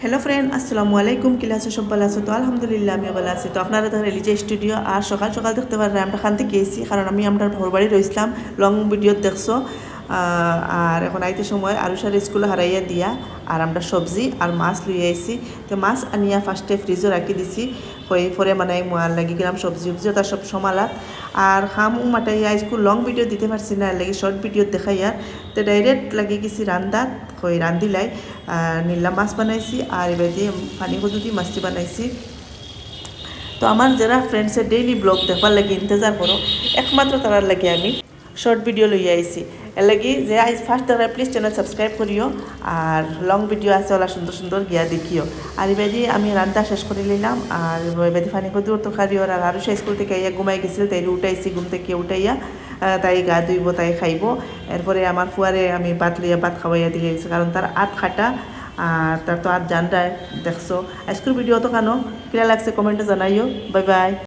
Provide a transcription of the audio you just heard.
Hello friend, আসসালামু আলাইকুম। কিলা আছো? সব ভালো আছো তো? আলহামদুলিল্লাহ আমিও ভালো আছি। তো আপনারা তো রিলিজে স্টুডিও আর সকাল সকাল দেখতে পারেন আমরা খানতে গিয়েছি, কারণ আমি আমার ভোর বাড়ি রইছিলাম। লং ভিডিও দেখছো। আর এখন আইতে সময় আরুষার স্কুলে হারাইয়া দিয়া আর আমরা সবজি আর মাছ লইয়া আইছি। তো মাছ আনিয়া ফার্স্টে ফ্রিজও রাখি দিছি, হয়ে পরে মানে মোয়ার লাগি গেলাম সবজি উবজিও তার সব সমালাত আর খাম মাটাইয়া স্কুল লং ভিডিও দিতে পারছি না, লাগে শর্ট ভিডিও দেখাইয়া। তো ডাইরেক্ট লাগি গেছি রান্দাত, হয়ে রান্দিলাই নীলা মাছ বানাইছি আর এবার দিয়ে পানি কদু দিয়ে মাছটি বানাইছি। তো আমার যারা ফ্রেন্ডসের ডেইলি ব্লগ দেখবার লাগে ইন্তজার করো, একমাত্র তারার লাগে আমি শর্ট ভিডিও লইয়া আইছি। এর লাগি যে আজ ফার্স্ট তারা প্লিজ চ্যানেল সাবস্ক্রাইব করিও, আর লং ভিডিও আছে ওলা সুন্দর সুন্দর গিয়া দেখিও। আর এবার দিয়ে আমি রান্না শেষ করে নিলাম, আর এবার পানি কদুর তো খারিও। আর আরও সে স্কুল থেকে ইয়া ঘুমাই গেছিল, তাই উঠাইছি, ঘুম থেকে উঠাইয়া তাই গা ধুইব, তাই খাইব। এরপরে আমার ফুয়ারে আমি ভাত লইয়া ভাত খাওয়াইয়া দিয়ে গেছি, কারণ তার আত খাটা আর তার তো আর জানটায় দেখছো। আজকের ভিডিও তো কেন কিরা লাগছে কমেন্টে জানাইও। Bye bye.